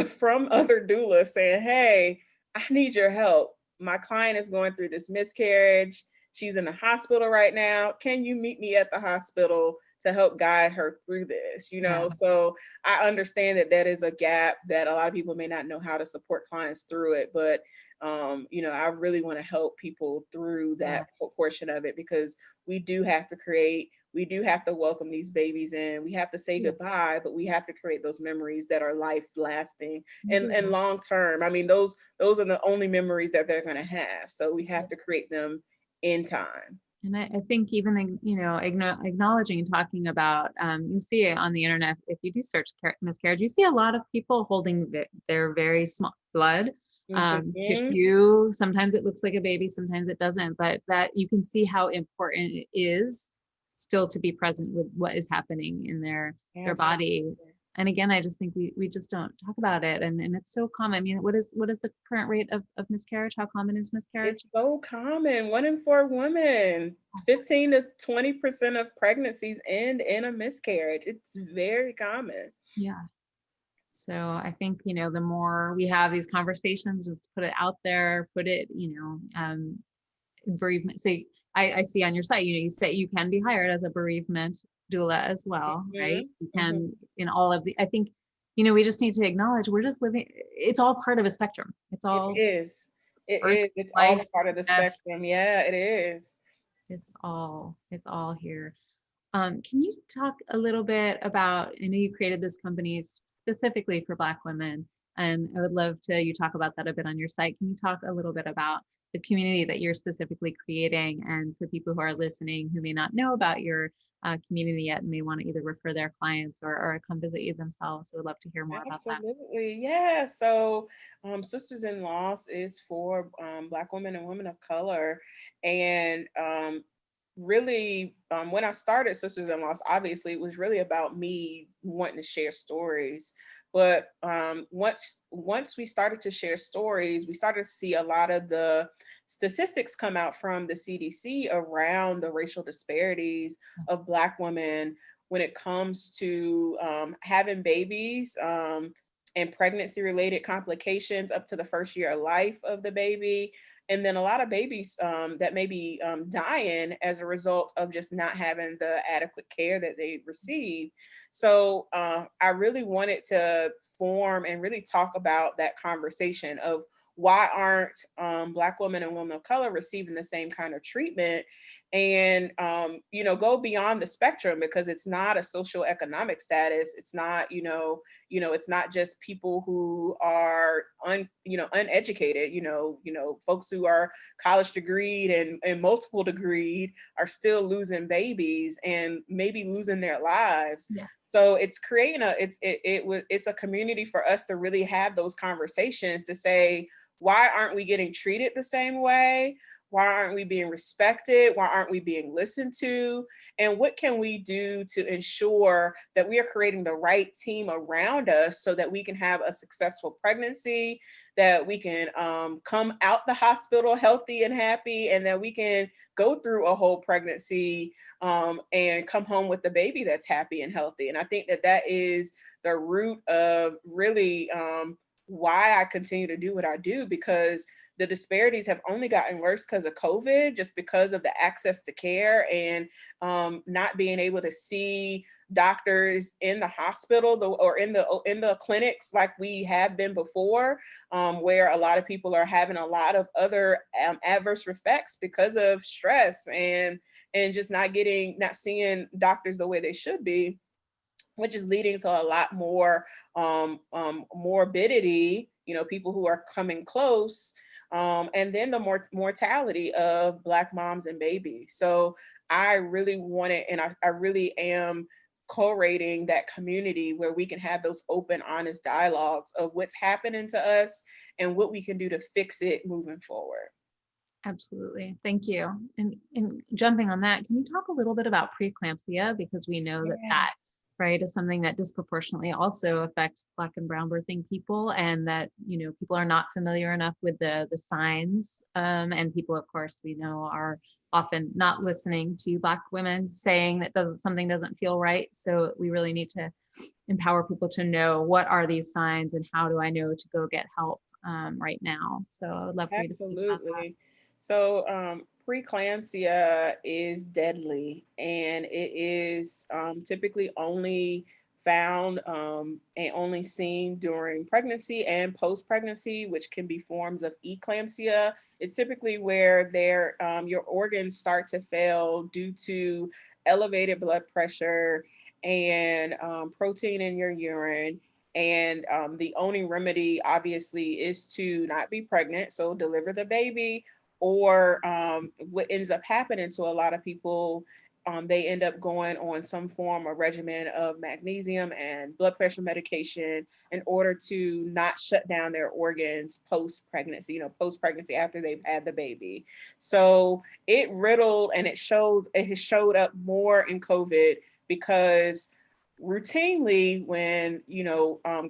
from other doulas saying, "Hey, I need your help. My client is going through this miscarriage. She's in the hospital right now. Can you meet me at the hospital to help guide her through this?" yeah, So I understand that that is a gap that a lot of people may not know how to support clients through it, but I really want to help people through yeah, that portion of it, because we do have to welcome these babies in. We have to say yeah, goodbye, but we have to create those memories that are life lasting and yeah. long term. I mean, those are the only memories that they're going to have. So we have to create them in time. And I think even, acknowledging and talking about, you see it on the internet, if you do search miscarriage, you see a lot of people holding their very small blood Mhm. tissue. Sometimes it looks like a baby, sometimes it doesn't, but that you can see how important it is still to be present with what is happening in their body. Absolutely. And again, I just think we just don't talk about it. And it's so common. I mean, what is the current rate of miscarriage? How common is It's miscarriage? so common. 1 in 4 women, 15 to 20% of pregnancies end in a miscarriage. It's very common. Yeah. So I think, the more we have these conversations, just put it out there, put it, bereavement. So I see on your site, you say you can be hired as a bereavement doula as well, right? Mhm, You mhm. can in all of I think, we just need to acknowledge we're just living, it's all part of a spectrum. It's It all is. It birth, is. It's all life, a part of the death. spectrum. Yeah, it is. It's all here. Can you talk a little bit about, I know you created this company specifically for Black women, and I would love to you talk about that a bit on your site. Can you talk a little bit about the community that you're specifically creating, and for people who are listening who may not know about your community yet and may want to either refer their clients or come visit you themselves? I would love to hear more about that. Absolutely. Yeah. So, Sisters in Loss is for Black women and women of color. And really, when I started Sisters in Loss, obviously it was really about me wanting to share stories. But once we started to share stories, we started to see a lot of the statistics come out from the CDC around the racial disparities of Black women when it comes to having babies, and pregnancy related complications up to the first year of life of the baby. And then a lot of babies that may be dying as a result of just not having the adequate care that they receive. So I really wanted to form and really talk about that conversation of why aren't Black women and women of color receiving the same kind of treatment, and go beyond the spectrum, because it's not a social economic status. It's not it's not just people who are uneducated. Folks who are college degreed and multiple degreed are still losing babies and maybe losing their lives. Yeah. So it's creating it's a community for us to really have those conversations to say, why aren't we getting treated the same way? Why aren't we being respected? Why aren't we being listened to? And what can we do to ensure that we are creating the right team around us so that we can have a successful pregnancy, that we can come out the hospital healthy and happy, and that we can go through a whole pregnancy and come home with the baby that's happy and healthy. And I think that that is the root of really why I continue to do what I do, because the disparities have only gotten worse because of COVID, just because of the access to care and not being able to see doctors in the hospital or in the clinics like we have been before, where a lot of people are having a lot of other adverse effects because of stress and just not seeing doctors the way they should be, which is leading to a lot more morbidity, people who are coming close, and then the mortality of Black moms and babies. So I really wanted, and I really am co-rating that community where we can have those open, honest dialogues of what's happening to us and what we can do to fix it moving forward. Absolutely. Thank you. And jumping on that, can you talk a little bit about preeclampsia? Because we know that Yes. right, is something that disproportionately also affects Black and brown birthing people, and that, people are not familiar enough with the signs. And people, of course, we know are often not listening to Black women saying that something doesn't feel right. So we really need to empower people to know what are these signs and how do I know to go get help right now. So I would love for you to speak about that. Absolutely. So, preeclampsia is deadly, and it is typically only found and only seen during pregnancy and post-pregnancy, which can be forms of eclampsia. It's typically where your organs start to fail due to elevated blood pressure and protein in your urine. And the only remedy, obviously, is to not be pregnant, so deliver the baby. Or what ends up happening to a lot of people, they end up going on some form of regimen of magnesium and blood pressure medication in order to not shut down their organs post-pregnancy, post-pregnancy after they've had the baby. So it has showed up more in COVID because routinely when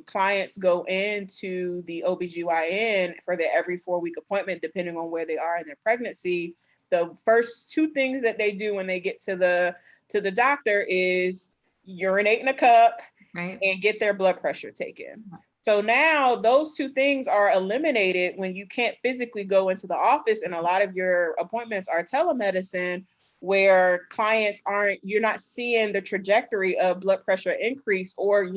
clients go into the OBGYN for their every 4-week appointment, depending on where they are in their pregnancy, the first two things that they do when they get to the doctor is urinate in a cup, Right. and get their blood pressure taken. So now those two things are eliminated when you can't physically go into the office, and a lot of your appointments are telemedicine, where you're not seeing the trajectory of blood pressure increase or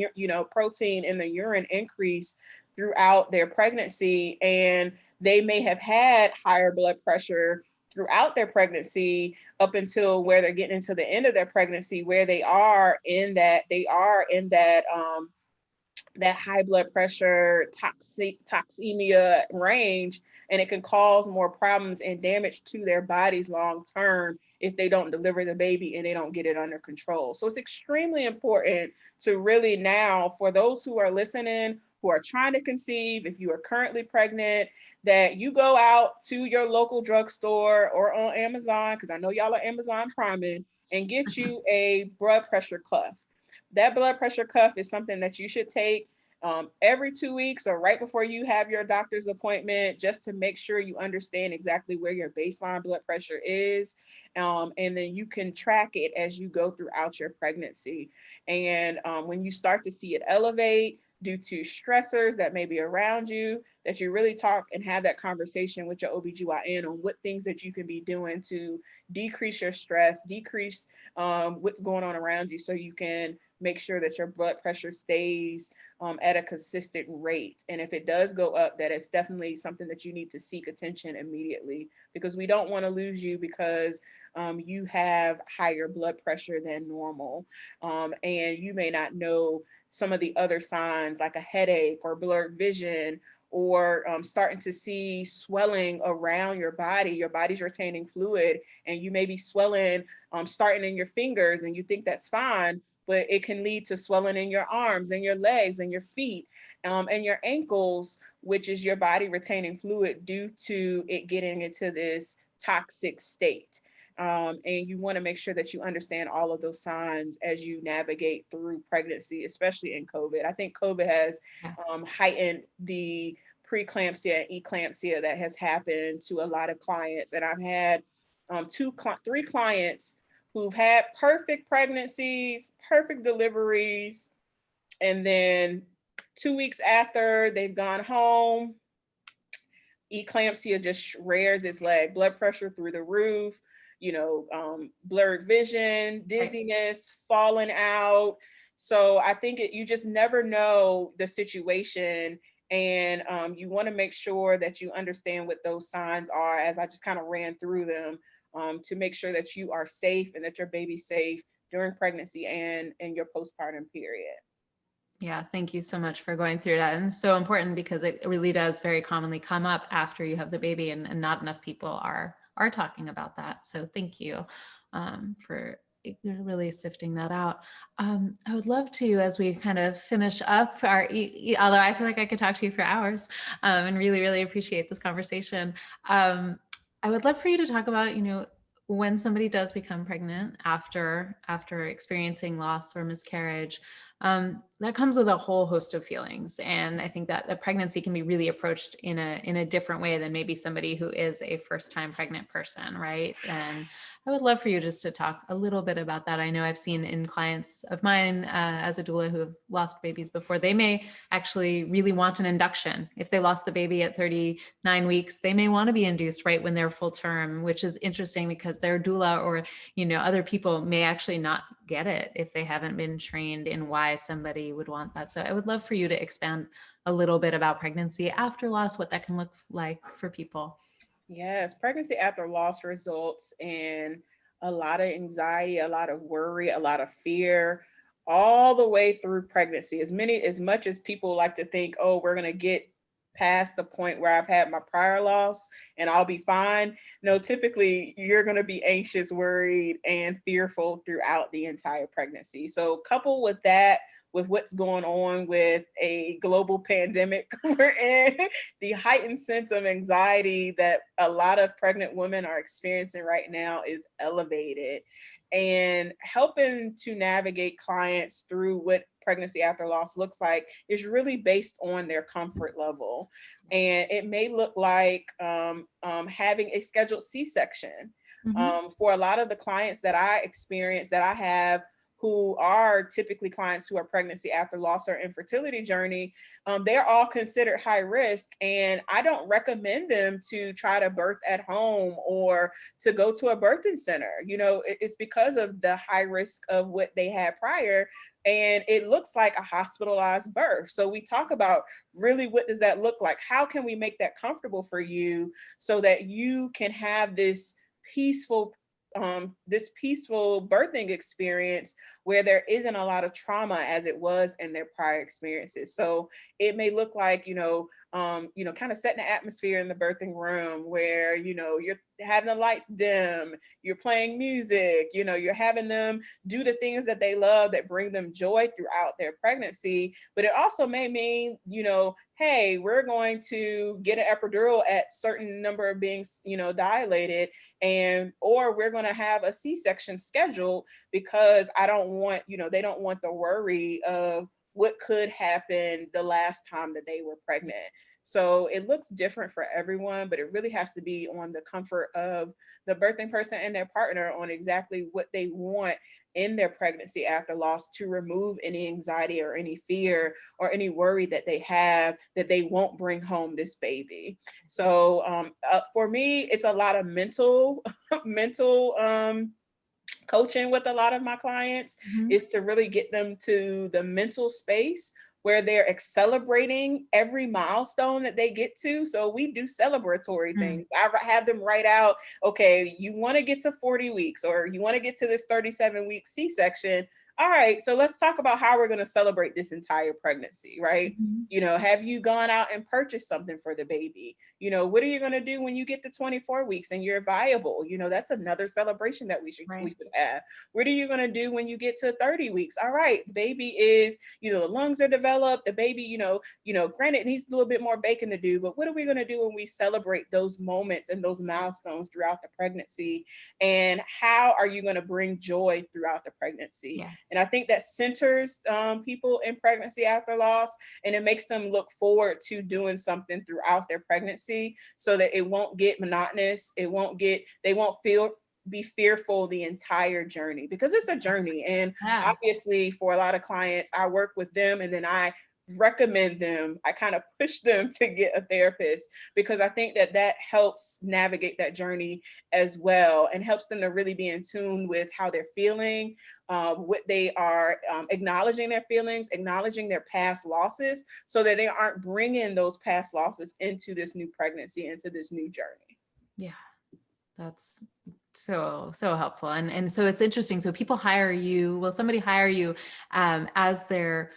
protein in the urine increase throughout their pregnancy. And they may have had higher blood pressure throughout their pregnancy up until where they're getting into the end of their pregnancy, where they are in that that high blood pressure toxemia range, and it can cause more problems and damage to their bodies long term if they don't deliver the baby and they don't get it under control. So it's extremely important to really now, for those who are listening, who are trying to conceive, if you are currently pregnant, that you go out to your local drugstore or on Amazon, because I know y'all are Amazon priming, and get you a blood pressure cuff. That blood pressure cuff is something that you should take every 2 weeks or right before you have your doctor's appointment, just to make sure you understand exactly where your baseline blood pressure is. And then you can track it as you go throughout your pregnancy. And when you start to see it elevate due to stressors that may be around you, that you really talk and have that conversation with your OBGYN on what things that you can be doing to decrease your stress, decrease what's going on around you, so you can make sure that your blood pressure stays at a consistent rate. And if it does go up, that it's definitely something that you need to seek attention immediately, because we don't want to lose you because you have higher blood pressure than normal. And you may not know some of the other signs, like a headache or blurred vision, or starting to see swelling around your body. Your body's retaining fluid, and you may be swelling starting in your fingers, and you think that's fine, but it can lead to swelling in your arms and your legs and your feet and your ankles, which is your body retaining fluid due to it getting into this toxic state. And you want to make sure that you understand all of those signs as you navigate through pregnancy, especially in COVID. I think COVID has heightened the preeclampsia and eclampsia that has happened to a lot of clients. And I've had 3 clients who've had perfect pregnancies, perfect deliveries, and then 2 weeks after they've gone home, eclampsia just rears its leg, blood pressure through the roof, blurred vision, dizziness, falling out. So I think you just never know the situation. And you want to make sure that you understand what those signs are, as I just kind of ran through them, to make sure that you are safe and that your baby's safe during pregnancy and in your postpartum period. Yeah, thank you so much for going through that. And so important, because it really does very commonly come up after you have the baby, and not enough people are talking about that. So thank you for really sifting that out. I would love to, as we kind of finish up although I feel like I could talk to you for hours, and really, really appreciate this conversation. I would love for you to talk about, when somebody does become pregnant after experiencing loss or miscarriage, that comes with a whole host of feelings. And I think that the pregnancy can be really approached in a different way than maybe somebody who is a first time pregnant person, right? And I would love for you just to talk a little bit about that. I know I've seen in clients of mine as a doula who have lost babies before, they may actually really want an induction. If they lost the baby at 39 weeks, they may want to be induced right when they're full term, which is interesting because their doula or, other people may actually not get it if they haven't been trained in why somebody would want that. So I would love for you to expand a little bit about pregnancy after loss, what that can look like for people. Yes, pregnancy after loss results in a lot of anxiety, a lot of worry, a lot of fear, all the way through pregnancy. As much as people like to think, oh, we're gonna get past the point where I've had my prior loss and I'll be fine. No, typically you're gonna be anxious, worried, and fearful throughout the entire pregnancy. So couple with that, with what's going on with a global pandemic we're in, the heightened sense of anxiety that a lot of pregnant women are experiencing right now is elevated. And helping to navigate clients through what pregnancy after loss looks like is really based on their comfort level. And it may look like having a scheduled C-section. For a lot of the clients that I experience, that I have, who are typically clients who are pregnancy after loss or infertility journey, they're all considered high risk. And I don't recommend them to try to birth at home or to go to a birthing center. It's because of the high risk of what they had prior. And it looks like a hospitalized birth. So we talk about really what does that look like? How can we make that comfortable for you so that you can have this peaceful birthing experience where there isn't a lot of trauma as it was in their prior experiences. So it may look like, kind of setting the atmosphere in the birthing room where, you're having the lights dim, you're playing music, you're having them do the things that they love that bring them joy throughout their pregnancy. But it also may mean, hey, we're going to get an epidural at certain number of being, dilated, or we're going to have a C-section scheduled because they don't want the worry of what could happen the last time that they were pregnant. So it looks different for everyone, but it really has to be on the comfort of the birthing person and their partner on exactly what they want in their pregnancy after loss to remove any anxiety or any fear or any worry that they have that they won't bring home this baby. So for me, it's a lot of mental coaching with a lot of my clients is to really get them to the mental space where they're celebrating every milestone that they get to. So we do celebratory things. I have them write out, okay, you want to get to 40 weeks or you want to get to this 37-week C-section. All right, so let's talk about how we're going to celebrate this entire pregnancy, right? Have you gone out and purchased something for the baby? What are you going to do when you get to 24 weeks and you're viable? That's another celebration that we should have. What are you going to do when you get to 30 weeks? All right, baby is, the lungs are developed, the baby, granted, it needs a little bit more baking to do, but what are we going to do when we celebrate those moments and those milestones throughout the pregnancy? And how are you going to bring joy throughout the pregnancy? Yeah. And I think that centers people in pregnancy after loss, and it makes them look forward to doing something throughout their pregnancy so that it won't get monotonous. They won't be fearful the entire journey, because it's a journey. And obviously for a lot of clients, I work with them and then I recommend them, I kind of push them to get a therapist, because I think that helps navigate that journey as well and helps them to really be in tune with how they're feeling, what they are acknowledging their feelings, acknowledging their past losses, so that they aren't bringing those past losses into this new pregnancy, into this new journey. Yeah, that's so helpful. And so it's interesting. So people hire you, will somebody hire you as their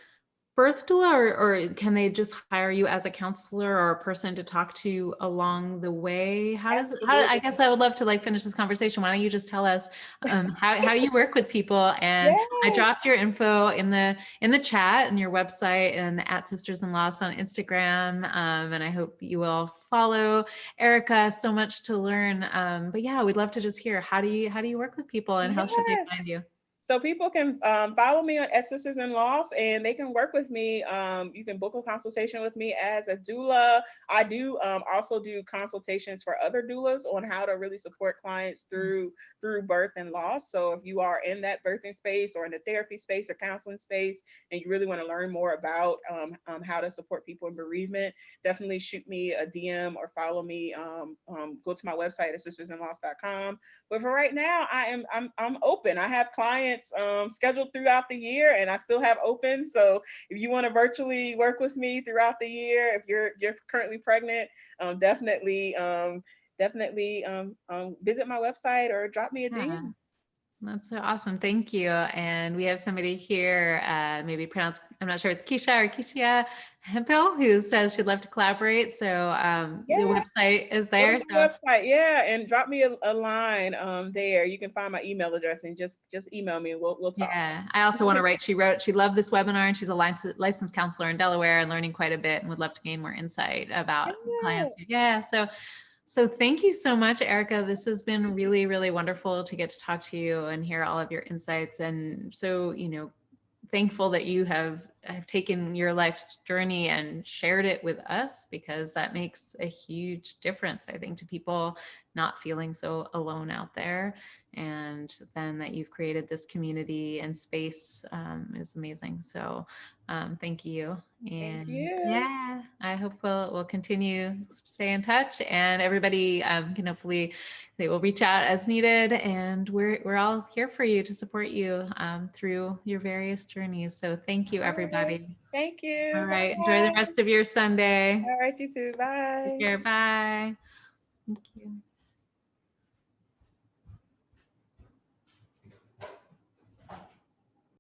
birth doula, or can they just hire you as a counselor or a person to talk to along the way? I guess I would love to finish this conversation. Why don't you just tell us how you work with people? And I dropped your info in the chat and your website and at Sisters in Loss on Instagram. And I hope you all follow. Erica, so much to learn. But yeah, we'd love to just hear, how do you work with people, and how should they find Yes. you? So people can follow me at Sisters in Loss, and they can work with me. You can book a consultation with me as a doula. I do also do consultations for other doulas on how to really support clients through birth and loss. So if you are in that birthing space or in the therapy space or counseling space, and you really want to learn more about how to support people in bereavement, definitely shoot me a DM or follow me. Go to my website at sistersinloss.com. But for right now, I'm open. I have clients scheduled throughout the year, and I still have open. So if you want to virtually work with me throughout the year, if you're currently pregnant, definitely visit my website or drop me a Yeah. DM. That's so awesome. Thank you. And we have somebody here, maybe pronounced, I'm not sure, it's Keisha or Keisha Hempel, who says she'd love to collaborate. So the Yeah. website is Go there. to So my website, yeah, and drop me a line there. You can find my email address and just email me and we'll talk. yeah, I also want to write, she loved this webinar, and she's a licensed counselor in Delaware and learning quite a bit, and would love to gain more insight about Yeah. clients. Yeah. So thank you so much, Erica. This has been really, really wonderful to get to talk to you and hear all of your insights. And so, thankful that you have taken your life's journey and shared it with us, because that makes a huge difference, I think, to people not feeling so alone out there. And then that you've created this community and space is amazing. So thank you. Thank And you. yeah, I hope we'll continue to stay in touch, and everybody can hopefully, they will reach out as needed, and we're all here for you to support you through your various journeys. So thank you, All right. everybody. Thank All you. right, enjoy the Bye. rest of your Sunday. All right, you too. Take Bye. care. Bye. Thank you.